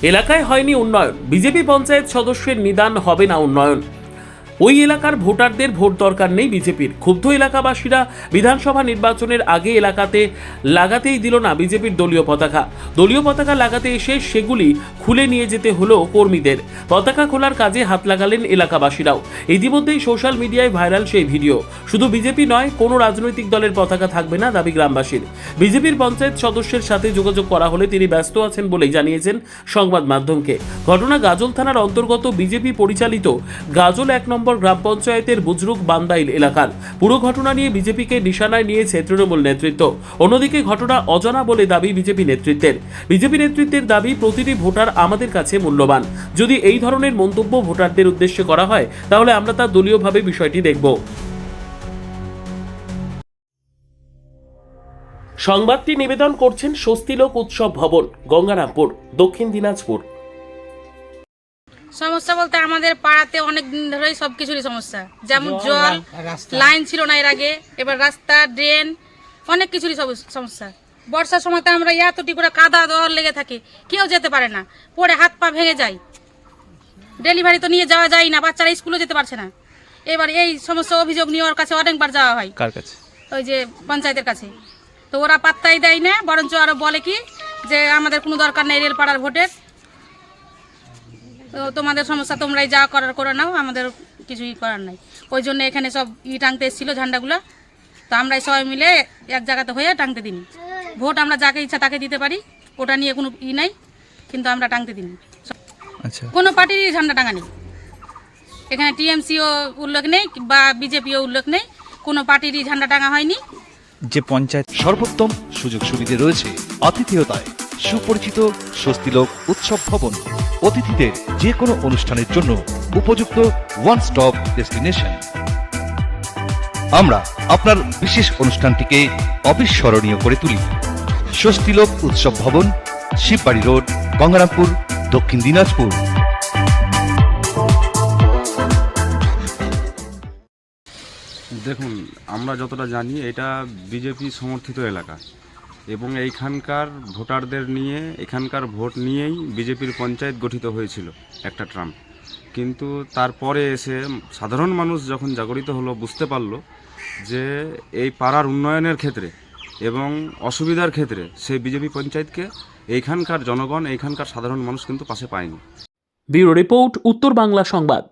এলাকায় হয়নি উন্নয়ন, বিজেপি পঞ্চায়েত সদস্যের নিদান হবে না উন্নয়ন। ওই এলাকার ভোটারদের ভোট দরকার নেই বিজেপির। ক্ষুব্ধ এলাকাবাসীরা বিধানসভা নির্বাচনের আগে এলাকাতে লাগাতেই দিল না বিজেপির দলীয় পতাকা। দলীয় পতাকা লাগাতে এসে সেগুলি খুলে নিয়ে যেতে হলো কর্মীদের। পতাকা খোলার কাজে হাত লাগালেন এলাকাবাসীরাও। ইতিমধ্যেই সোশ্যাল মিডিয়ায় ভাইরাল সেই ভিডিও। শুধু বিজেপি নয়, কোনো রাজনৈতিক দলের পতাকা থাকবে না দাবি গ্রামবাসীর। বিজেপির পঞ্চায়েত সদস্যের সাথে যোগাযোগ করা হলে তিনি ব্যস্ত আছেন বলেই জানিয়েছেন সংবাদ মাধ্যমকে। ঘটনা গাজল থানার অন্তর্গত বিজেপি পরিচালিত গাজল 1 নম্বর গ্রাম পঞ্চায়েতের বুজরুক বান্দাইল এলাকার। পুরো ঘটনা নিয়ে বিজেপিকে নিশানায় নিয়েছে তৃণমূল নেতৃত্ব। অন্যদিকে ঘটনা অজানা বলে দাবি বিজেপি নেতৃত্বের। বিজেপি নেতৃত্বের দাবি, প্রতিটি ভোটার আমাদের কাছে মূল্যবান। যদি এই ধরনের মন্তব্য ভোটারদের উদ্দেশ্যে করা হয় তাহলে আমরা তা দলীয়ভাবে বিষয়টি দেখব। সংবাদটি নিবেদন করছেন স্বস্তিলোক উৎসব ভবন, গঙ্গারামপুর, দক্ষিণ দিনাজপুর। সমস্যা বলতে আমাদের পাড়াতে অনেক দিন ধরেই সব কিছুরই সমস্যা, যেমন জল, লাইন ছিল না এর আগে, এবার রাস্তা, ড্রেন, অনেক কিছুরই সমস্যা। বর্ষার সময় তো আমরা এতটি করে কাদা দর লেগে থাকে, কেউ যেতে পারে না, পরে হাত পা ভেঙে যায়। ডেলিভারি তো নিয়ে যাওয়া যায় না, বাচ্চারা স্কুলে যেতে পারছে না। এবার এই সমস্ত অভিযোগ নিয়ে ওর কাছে অনেকবার যাওয়া হয়। কার কাছে? ওই যে পঞ্চায়েতের কাছে। তো ওরা পাত্তাই দেয় না, বরঞ্চ আরো বলে কি যে আমাদের কোনো দরকার নেই রেলপাড়ার ভোটের, তোমাদের সমস্যা তোমরাই যা করার করে নাও, আমাদের কিছুই করার নাই। ওই জন্য এখানে সব টাঙতে এসেছিলো ঝান্ডাগুলো, তো আমরাই সবাই মিলে এক জায়গাতে হয়ে টাঙতে দিন। ভোট আমরা যাকে ইচ্ছা তাকে দিতে পারি, ওটা নিয়ে কোনো নাই, কিন্তু আমরা টাঙতে দিন। আচ্ছা, কোনো পার্টিরই ঝান্ডা টাঙা নেই এখানে, টিএমসিও উল্লেখ নেই বা বিজেপিও উল্লেখ নেই, কোনো পার্টিরই ঝান্ডা টাঙা হয়নি। যে পঞ্চায়েত সর্বোত্তম সুযোগ সুবিধে রয়েছে আতিথেয়তায়। সুপরিচিত স্বস্তিলোক উৎসব ভবন, অতিথিদের যে কোনো অনুষ্ঠানের জন্য উপযুক্ত ওয়ান স্টপ ডেস্টিনেশন। আমরা আপনার বিশেষ অনুষ্ঠানটিকে অবিস্মরণীয় করে তুলি। স্বস্তিলোক উৎসব ভবন, শিববাড়ি রোড, গঙ্গারামপুর, দক্ষিণ দিনাজপুর। দেখুন, আমরা যতটা জানি এটা বিজেপি সমর্থিত এলাকা এবং এইখানকার ভোটারদের নিয়ে, এখানকার ভোট নিয়েই বিজেপির পঞ্চায়েত গঠিত হয়েছিল একটা ট্রাম। কিন্তু তারপরে এসে সাধারণ মানুষ যখন জাগরিত হলো, বুঝতে পারলো যে এই পাড়ার উন্নয়নের ক্ষেত্রে এবং অসুবিধার ক্ষেত্রে সেই বিজেপি পঞ্চায়েতকে এইখানকার জনগণ, এইখানকার সাধারণ মানুষ কিন্তু পাশে পায়নি। ব্যুরো রিপোর্ট, উত্তর বাংলা সংবাদ।